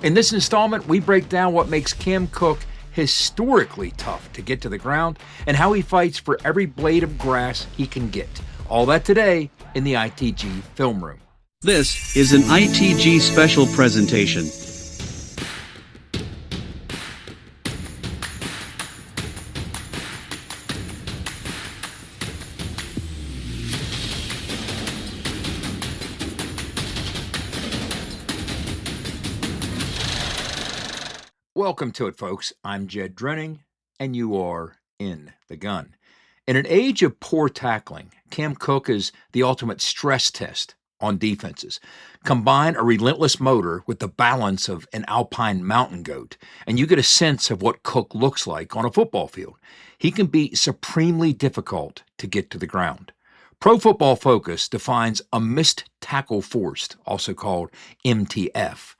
In this installment, we break down what makes Cam Cook historically tough to get to the ground and how he fights for every blade of grass he can get. All that today in the ITG Film Room. This is an ITG special presentation. Welcome to it, folks. I'm Jed Drenning, and you are in the gun. In an age of poor tackling, Cam Cook is the ultimate stress test on defenses. Combine a relentless motor with the balance of an alpine mountain goat, and you get a sense of what Cook looks like on a football field. He can be supremely difficult to get to the ground. Pro Football Focus defines a missed tackle forced, also called MTF,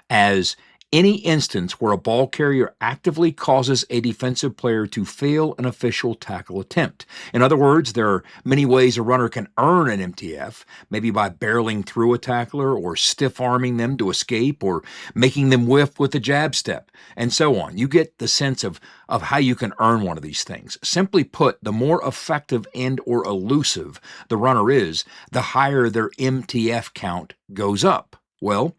as any instance where a ball carrier actively causes a defensive player to fail an official tackle attempt. In other words, there are many ways a runner can earn an MTF, maybe by barreling through a tackler or stiff-arming them to escape or making them whiff with a jab step, and so on. You get the sense of how you can earn one of these things. Simply put, the more effective and or elusive the runner is, the higher their MTF count goes up. Well,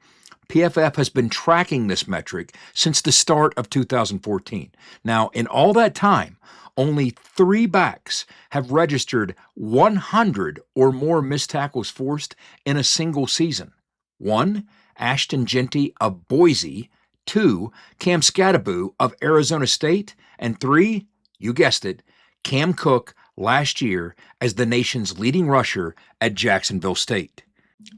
PFF has been tracking this metric since the start of 2014. Now, in all that time, only 3 backs have registered 100 or more missed tackles forced in a single season. 1, Ashton Jeanty of Boise. 2, Cam Skattebo of Arizona State. And 3, you guessed it, Cam Cook last year as the nation's leading rusher at Jacksonville State.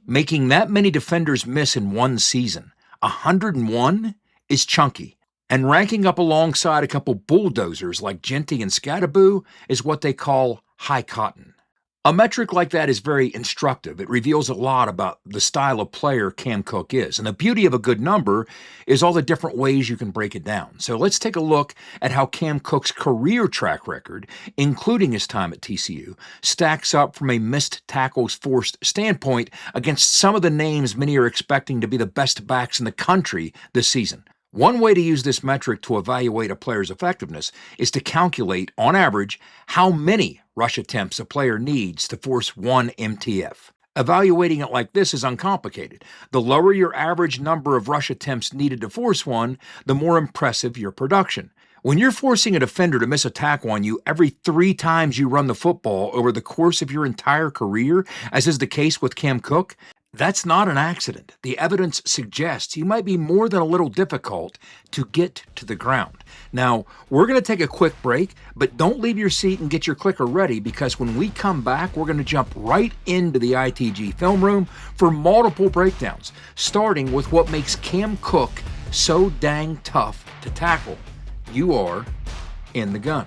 Making that many defenders miss in one season, 101, is chunky. And ranking up alongside a couple bulldozers like Jeanty and Skattebo is what they call high cotton. A metric like that is very instructive. It reveals a lot about the style of player Cam Cook is. And the beauty of a good number is all the different ways you can break it down. So let's take a look at how Cam Cook's career track record, including his time at TCU, stacks up from a missed tackles forced standpoint against some of the names many are expecting to be the best backs in the country this season. One way to use this metric to evaluate a player's effectiveness is to calculate, on average, how many rush attempts a player needs to force one MTF. Evaluating it like this is uncomplicated. The lower your average number of rush attempts needed to force one, the more impressive your production. When you're forcing a defender to miss a tackle on you every 3 times you run the football over the course of your entire career, as is the case with Cam Cook, that's not an accident. The evidence suggests you might be more than a little difficult to get to the ground. Now, we're going to take a quick break, but don't leave your seat and get your clicker ready, because when we come back, we're going to jump right into the ITG Film Room for multiple breakdowns, starting with what makes Cam Cook so dang tough to tackle. You are in the gun.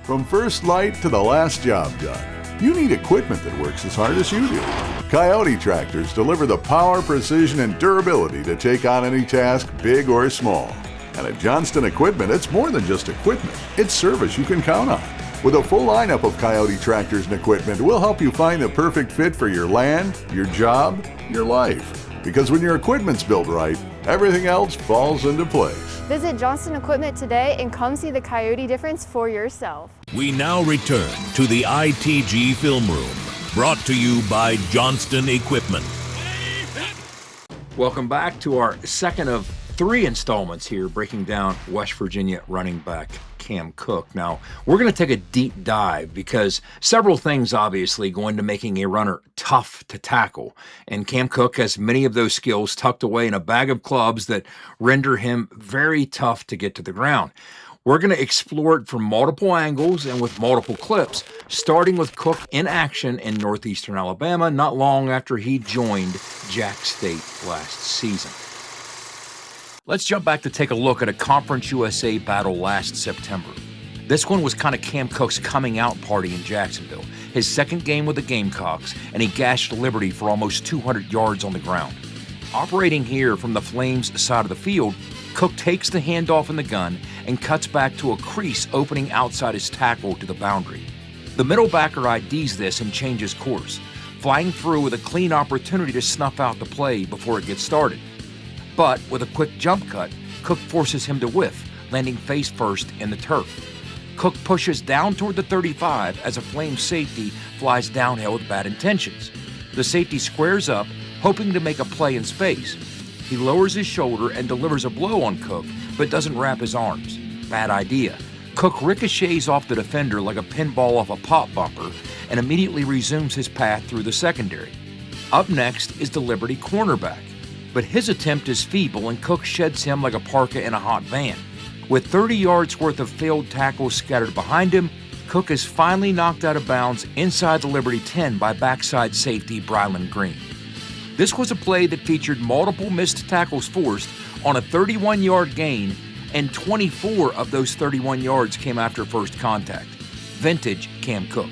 From first light to the last job done, you need equipment that works as hard as you do. Coyote tractors deliver the power, precision, and durability to take on any task, big or small. And at Johnston Equipment, it's more than just equipment. It's service you can count on. With a full lineup of Coyote tractors and equipment, we'll help you find the perfect fit for your land, your job, your life. Because when your equipment's built right, everything else falls into place. Visit Johnston Equipment today and come see the Coyote difference for yourself. We now return to the ITG Film Room, brought to you by Johnston Equipment. Welcome back to our second of 3 installments here, breaking down West Virginia running back Cam Cook. Now, we're going to take a deep dive because several things obviously go into making a runner tough to tackle. And Cam Cook has many of those skills tucked away in a bag of clubs that render him very tough to get to the ground. We're going to explore it from multiple angles and with multiple clips, starting with Cook in action in northeastern Alabama not long after he joined Jack State last season. Let's jump back to take a look at a Conference USA battle last September. This one was kind of Cam Cook's coming out party in Jacksonville, his second game with the Gamecocks, and he gashed Liberty for almost 200 yards on the ground. Operating here from the Flames' side of the field, Cook takes the handoff in the gun and cuts back to a crease opening outside his tackle to the boundary. The middle backer IDs this and changes course, flying through with a clean opportunity to snuff out the play before it gets started. But with a quick jump cut, Cook forces him to whiff, landing face first in the turf. Cook pushes down toward the 35 as a Flames safety flies downhill with bad intentions. The safety squares up, hoping to make a play in space. He lowers his shoulder and delivers a blow on Cook, but doesn't wrap his arms. Bad idea. Cook ricochets off the defender like a pinball off a pop bumper and immediately resumes his path through the secondary. Up next is the Liberty cornerback, but his attempt is feeble and Cook sheds him like a parka in a hot van. With 30 yards worth of failed tackles scattered behind him, Cook is finally knocked out of bounds inside the Liberty 10 by backside safety Brylan Green. This was a play that featured multiple missed tackles forced on a 31-yard gain, and 24 of those 31 yards came after first contact. Vintage Cam Cook.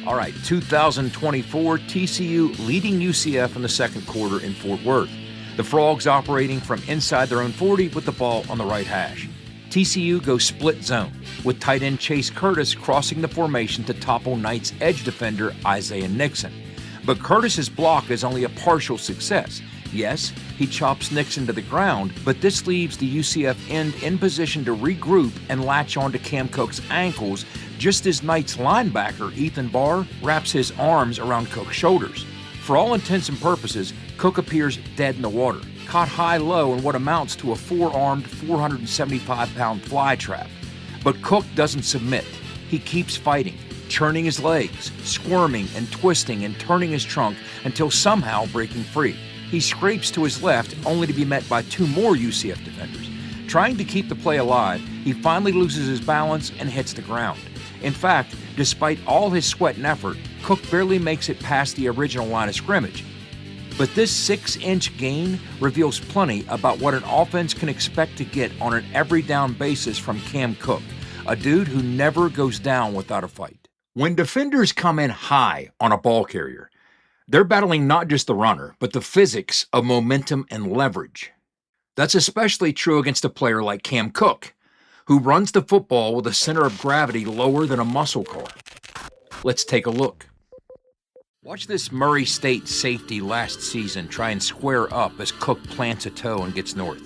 All right, 2024, TCU leading UCF in the second quarter in Fort Worth. The Frogs operating from inside their own 40 with the ball on the right hash. TCU goes split zone, with tight end Chase Curtis crossing the formation to topple Knight's edge defender Isaiah Nixon. But Curtis's block is only a partial success. Yes, he chops Nixon to the ground, but this leaves the UCF end in position to regroup and latch onto Cam Cook's ankles just as Knight's linebacker, Ethan Barr, wraps his arms around Cook's shoulders. For all intents and purposes, Cook appears dead in the water, caught high-low in what amounts to a four-armed, 475-pound fly trap. But Cook doesn't submit. He keeps fighting, churning his legs, squirming and twisting and turning his trunk until somehow breaking free. He scrapes to his left, only to be met by two more UCF defenders. Trying to keep the play alive, he finally loses his balance and hits the ground. In fact, despite all his sweat and effort, Cook barely makes it past the original line of scrimmage. But this 6-inch gain reveals plenty about what an offense can expect to get on an every down basis from Cam Cook, a dude who never goes down without a fight. When defenders come in high on a ball carrier, they're battling not just the runner, but the physics of momentum and leverage. That's especially true against a player like Cam Cook, who runs the football with a center of gravity lower than a muscle car. Let's take a look. Watch this Murray State safety last season try and square up as Cook plants a toe and gets north.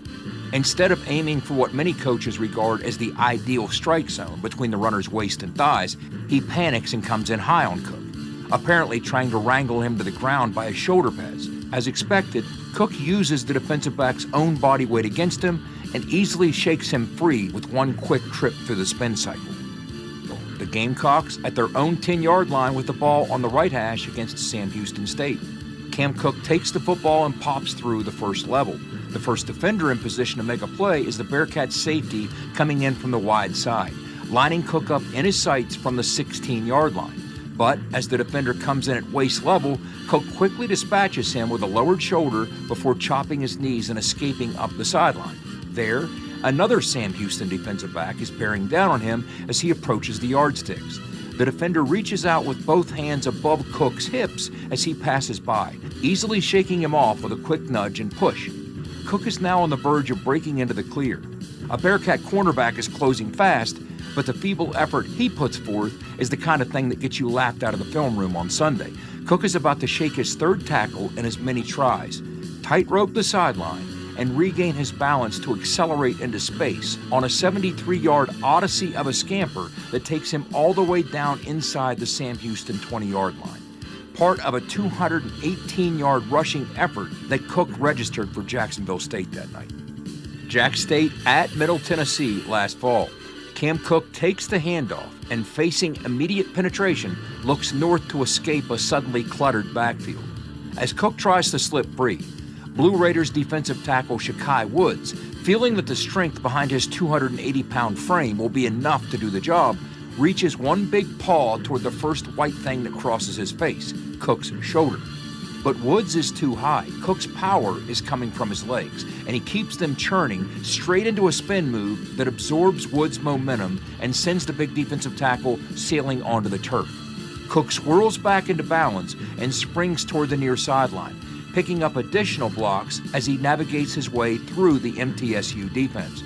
Instead of aiming for what many coaches regard as the ideal strike zone between the runner's waist and thighs, he panics and comes in high on Cook, apparently trying to wrangle him to the ground by his shoulder pads. As expected, Cook uses the defensive back's own body weight against him and easily shakes him free with one quick trip through the spin cycle. The Gamecocks at their own 10-yard line with the ball on the right hash against Sam Houston State. Cam Cook takes the football and pops through the first level. The first defender in position to make a play is the Bearcats safety coming in from the wide side, lining Cook up in his sights from the 16-yard line. But as the defender comes in at waist level, Cook quickly dispatches him with a lowered shoulder before chopping his knees and escaping up the sideline. There, another Sam Houston defensive back is bearing down on him as he approaches the yardsticks. The defender reaches out with both hands above Cook's hips as he passes by, easily shaking him off with a quick nudge and push. Cook is now on the verge of breaking into the clear. A Bearcat cornerback is closing fast, but the feeble effort he puts forth is the kind of thing that gets you laughed out of the film room on Sunday. Cook is about to shake his third tackle in as many tries, tightrope the sideline, and regain his balance to accelerate into space on a 73-yard odyssey of a scamper that takes him all the way down inside the Sam Houston 20-yard line. Part of a 218-yard rushing effort that Cook registered for Jacksonville State that night. Jack State at Middle Tennessee last fall. Cam Cook takes the handoff and, facing immediate penetration, looks north to escape a suddenly cluttered backfield. As Cook tries to slip free, Blue Raiders defensive tackle Shakai Woods, feeling that the strength behind his 280-pound frame will be enough to do the job, reaches one big paw toward the first white thing that crosses his face, Cook's shoulder. But Woods is too high. Cook's power is coming from his legs, and he keeps them churning straight into a spin move that absorbs Woods' momentum and sends the big defensive tackle sailing onto the turf. Cook swirls back into balance and springs toward the near sideline, picking up additional blocks as he navigates his way through the MTSU defense.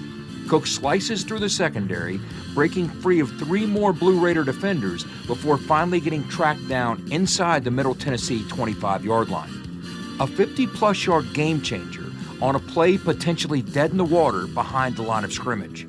Cook slices through the secondary, breaking free of three more Blue Raider defenders before finally getting tracked down inside the Middle Tennessee 25-yard line. A 50-plus yard game changer on a play potentially dead in the water behind the line of scrimmage.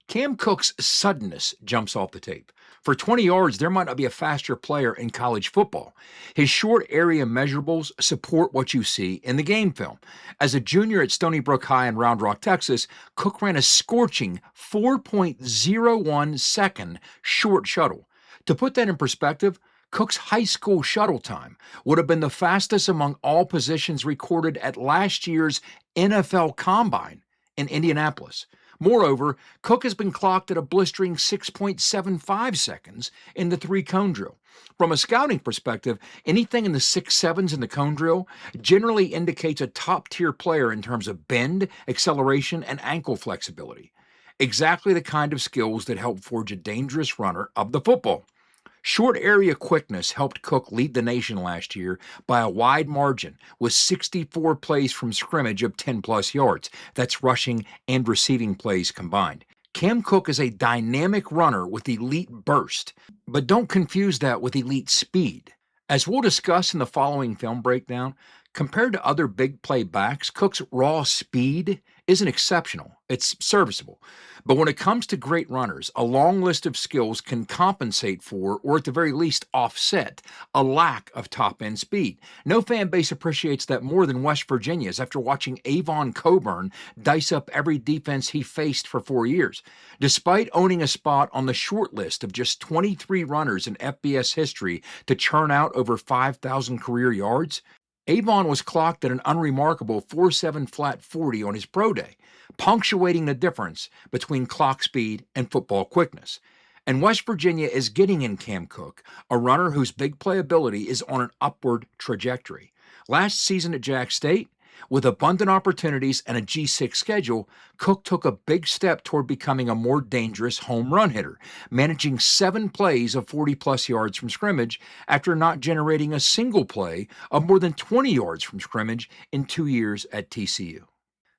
Cam Cook's suddenness jumps off the tape. For 20 yards, there might not be a faster player in college football. His short area measurables support what you see in the game film. As a junior at Stony Brook High in Round Rock, Texas, Cook ran a scorching 4.01 second short shuttle. To put that in perspective, Cook's high school shuttle time would have been the fastest among all positions recorded at last year's NFL Combine in Indianapolis. Moreover, Cook has been clocked at a blistering 6.75 seconds in the three-cone drill. From a scouting perspective, anything in the 6.7s in the cone drill generally indicates a top-tier player in terms of bend, acceleration, and ankle flexibility. Exactly the kind of skills that help forge a dangerous runner of the football. Short area quickness helped Cook lead the nation last year by a wide margin with 64 plays from scrimmage of 10-plus yards. That's rushing and receiving plays combined. Cam Cook is a dynamic runner with elite burst, but don't confuse that with elite speed. As we'll discuss in the following film breakdown, compared to other big play backs, Cook's raw speed isn't exceptional. It's serviceable. But when it comes to great runners, a long list of skills can compensate for, or at the very least offset, a lack of top-end speed. No fan base appreciates that more than West Virginia's after watching Avon Coburn dice up every defense he faced for 4 years. Despite owning a spot on the short list of just 23 runners in FBS history to churn out over 5,000 career yards, Avon was clocked at an unremarkable 4.7 flat 40 on his pro day, punctuating the difference between clock speed and football quickness. And West Virginia is getting in Cam Cook, a runner whose big playability is on an upward trajectory. Last season at Jack State, with abundant opportunities and a G6 schedule, Cook took a big step toward becoming a more dangerous home run hitter, managing 7 plays of 40-plus yards from scrimmage after not generating a single play of more than 20 yards from scrimmage in 2 years at TCU.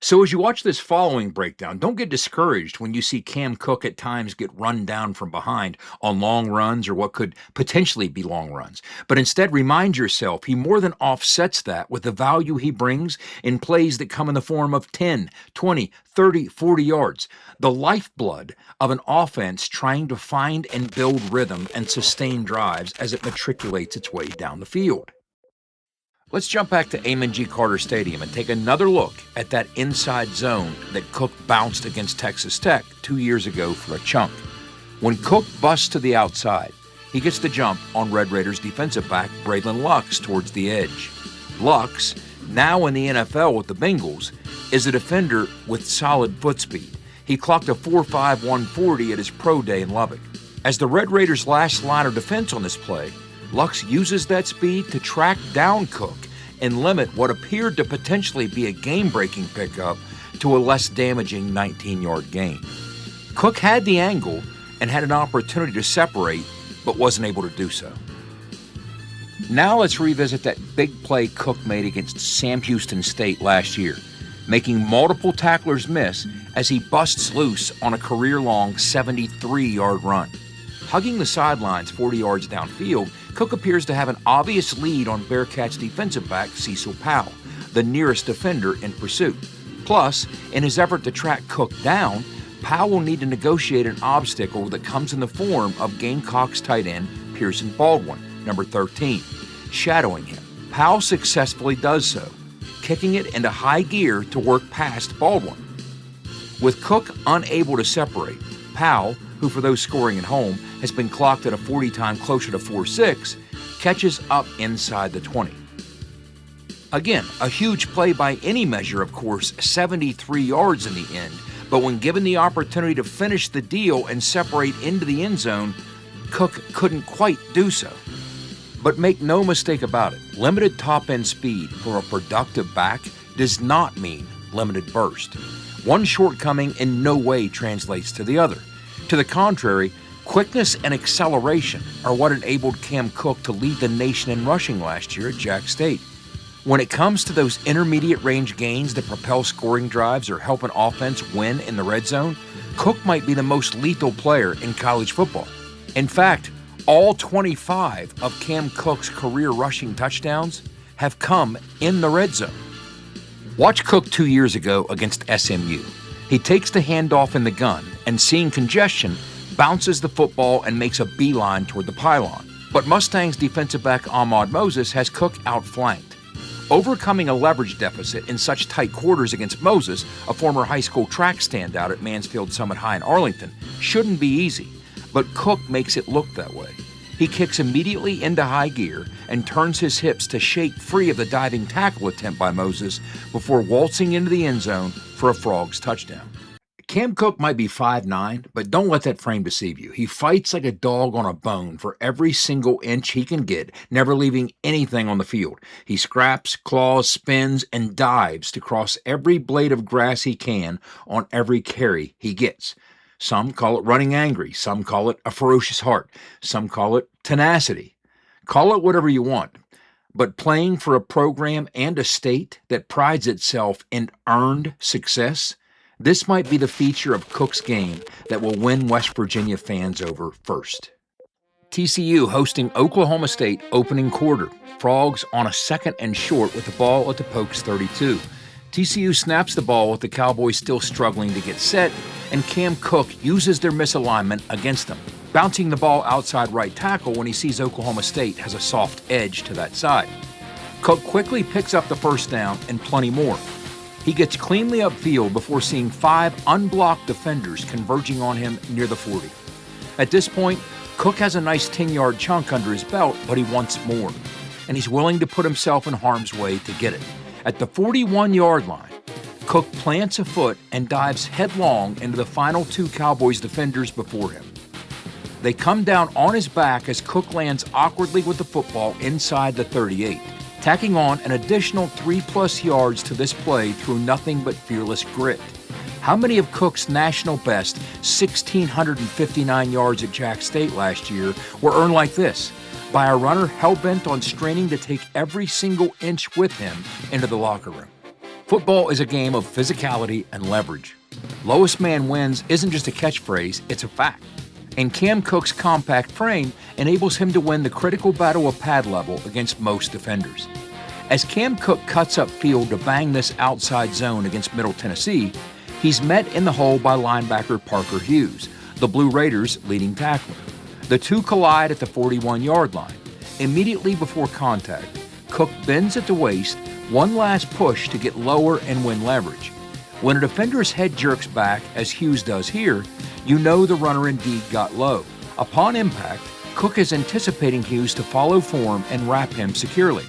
So as you watch this following breakdown, don't get discouraged when you see Cam Cook at times get run down from behind on long runs or what could potentially be long runs. But instead remind yourself he more than offsets that with the value he brings in plays that come in the form of 10, 20, 30, 40 yards. The lifeblood of an offense trying to find and build rhythm and sustain drives as it matriculates its way down the field. Let's jump back to Amon G. Carter Stadium and take another look at that inside zone that Cook bounced against Texas Tech 2 years ago for a chunk. When Cook busts to the outside, he gets the jump on Red Raiders defensive back Braylon Lux towards the edge. Lux, now in the NFL with the Bengals, is a defender with solid foot speed. He clocked a 4.5 140 at his pro day in Lubbock. As the Red Raiders' last line of defense on this play, Lux uses that speed to track down Cook and limit what appeared to potentially be a game-breaking pickup to a less damaging 19-yard gain. Cook had the angle and had an opportunity to separate, but wasn't able to do so. Now let's revisit that big play Cook made against Sam Houston State last year, making multiple tacklers miss as he busts loose on a career-long 73-yard run. Hugging the sidelines 40 yards downfield, Cook appears to have an obvious lead on Bearcats defensive back Cecil Powell, the nearest defender in pursuit. Plus, in his effort to track Cook down, Powell will need to negotiate an obstacle that comes in the form of Gamecocks tight end Pearson Baldwin, number 13, shadowing him. Powell successfully does so, kicking it into high gear to work past Baldwin. With Cook unable to separate, Powell, who for those scoring at home has been clocked at a 40 time closer to 4.6, catches up inside the 20. Again, a huge play by any measure, of course, 73 yards in the end, but when given the opportunity to finish the deal and separate into the end zone, Cook couldn't quite do so. But make no mistake about it, limited top-end speed for a productive back does not mean limited burst. One shortcoming in no way translates to the other. To the contrary, quickness and acceleration are what enabled Cam Cook to lead the nation in rushing last year at Jack State. When it comes to those intermediate range gains that propel scoring drives or help an offense win in the red zone, Cook might be the most lethal player in college football. In fact, all 25 of Cam Cook's career rushing touchdowns have come in the red zone. Watch Cook 2 years ago against SMU. He takes the handoff in the gun and, seeing congestion, bounces the football and makes a beeline toward the pylon. But Mustangs defensive back Ahmad Moses has Cook outflanked. Overcoming a leverage deficit in such tight quarters against Moses, a former high school track standout at Mansfield Summit High in Arlington, shouldn't be easy, but Cook makes it look that way. He kicks immediately into high gear and turns his hips to shake free of the diving tackle attempt by Moses before waltzing into the end zone for a Frogs touchdown. Cam Cook might be 5'9", but don't let that frame deceive you. He fights like a dog on a bone for every single inch he can get, never leaving anything on the field. He scraps, claws, spins, and dives to cross every blade of grass he can on every carry he gets. Some call it running angry. Some call it a ferocious heart. Some call it tenacity. Call it whatever you want. But playing for a program and a state that prides itself in earned success, this might be the feature of Cook's game that will win West Virginia fans over first. TCU hosting Oklahoma State opening quarter. Frogs on a second and short with the ball at the Pokes 32. TCU snaps the ball with the Cowboys still struggling to get set, and Cam Cook uses their misalignment against them, bouncing the ball outside right tackle when he sees Oklahoma State has a soft edge to that side. Cook quickly picks up the first down and plenty more. He gets cleanly upfield before seeing 5 unblocked defenders converging on him near the 40. At this point, Cook has a nice 10-yard chunk under his belt, but he wants more, and he's willing to put himself in harm's way to get it. At the 41-yard line, Cook plants a foot and dives headlong into the final 2 Cowboys defenders before him. They come down on his back as Cook lands awkwardly with the football inside the 38, tacking on an additional 3+ yards to this play through nothing but fearless grit. How many of Cook's national best 1,659 yards at Jack State last year were earned like this, by a runner hell-bent on straining to take every single inch with him into the locker room? Football is a game of physicality and leverage. Lowest man wins isn't just a catchphrase, it's a fact. And Cam Cook's compact frame enables him to win the critical battle of pad level against most defenders. As Cam Cook cuts upfield to bang this outside zone against Middle Tennessee, he's met in the hole by linebacker Parker Hughes, the Blue Raiders' leading tackler. The two collide at the 41-yard line. Immediately before contact, Cook bends at the waist, one last push to get lower and win leverage. When a defender's head jerks back, as Hughes does here, you know the runner indeed got low. Upon impact, Cook is anticipating Hughes to follow form and wrap him securely.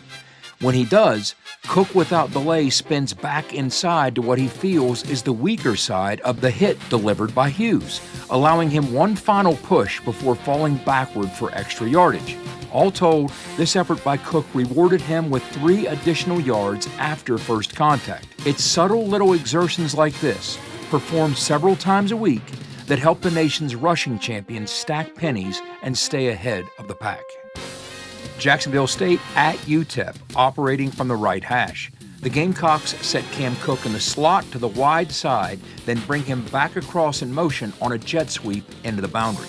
When he does, Cook without delay spins back inside to what he feels is the weaker side of the hit delivered by Hughes, allowing him one final push before falling backward for extra yardage. All told, this effort by Cook rewarded him with 3 additional yards after first contact. It's subtle little exertions like this, performed several times a week, that help the nation's rushing champions stack pennies and stay ahead of the pack. Jacksonville State at UTEP, operating from the right hash. The Gamecocks set Cam Cook in the slot to the wide side, then bring him back across in motion on a jet sweep into the boundary.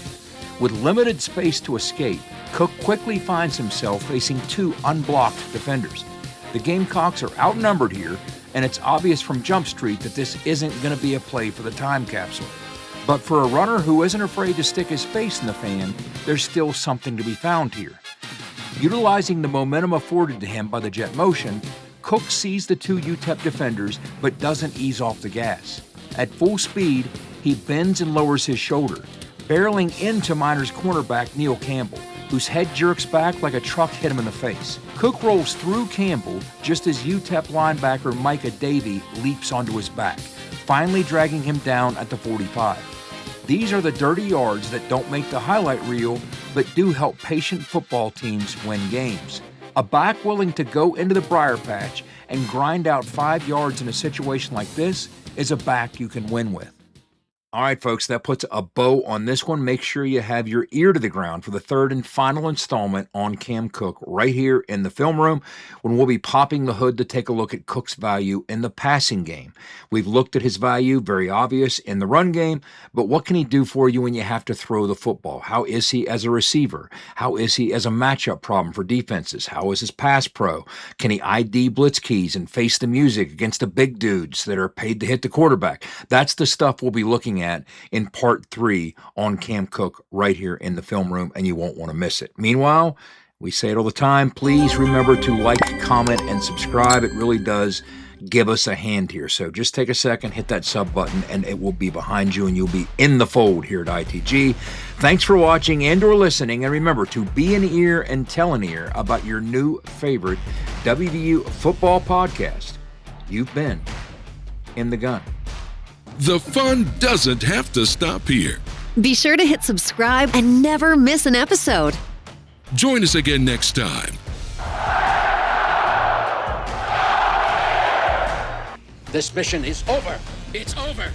With limited space to escape, Cook quickly finds himself facing 2 unblocked defenders. The Gamecocks are outnumbered here, and it's obvious from Jump Street that this isn't going to be a play for the time capsule. But for a runner who isn't afraid to stick his face in the fan, there's still something to be found here. Utilizing the momentum afforded to him by the jet motion, Cook sees the 2 UTEP defenders but doesn't ease off the gas. At full speed, he bends and lowers his shoulder, barreling into Miners cornerback Neil Campbell, whose head jerks back like a truck hit him in the face. Cook rolls through Campbell just as UTEP linebacker Micah Davey leaps onto his back, finally dragging him down at the 45. These are the dirty yards that don't make the highlight reel, but do help patient football teams win games. A back willing to go into the briar patch and grind out 5 yards in a situation like this is a back you can win with. All right, folks, that puts a bow on this one. Make sure you have your ear to the ground for the third and final installment on Cam Cook right here in the film room, when we'll be popping the hood to take a look at Cook's value in the passing game. We've looked at his value, very obvious, in the run game, but what can he do for you when you have to throw the football? How is he as a receiver? How is he as a matchup problem for defenses? How is his pass pro? Can he ID blitz keys and face the music against the big dudes that are paid to hit the quarterback? That's the stuff we'll be looking at in part 3 on Cam Cook right here in the film room, and you won't want to miss it. Meanwhile, we say it all the time, please remember to like, comment, and subscribe. It really does give us a hand here. So just take a second, hit that sub button, and it will be behind you, and you'll be in the fold here at ITG. Thanks for watching and or listening, and remember to be an ear and tell an ear about your new favorite WVU football podcast. You've been in the gun. The fun doesn't have to stop here. Be sure to hit subscribe and never miss an episode. Join us again next time. This mission is over. It's over.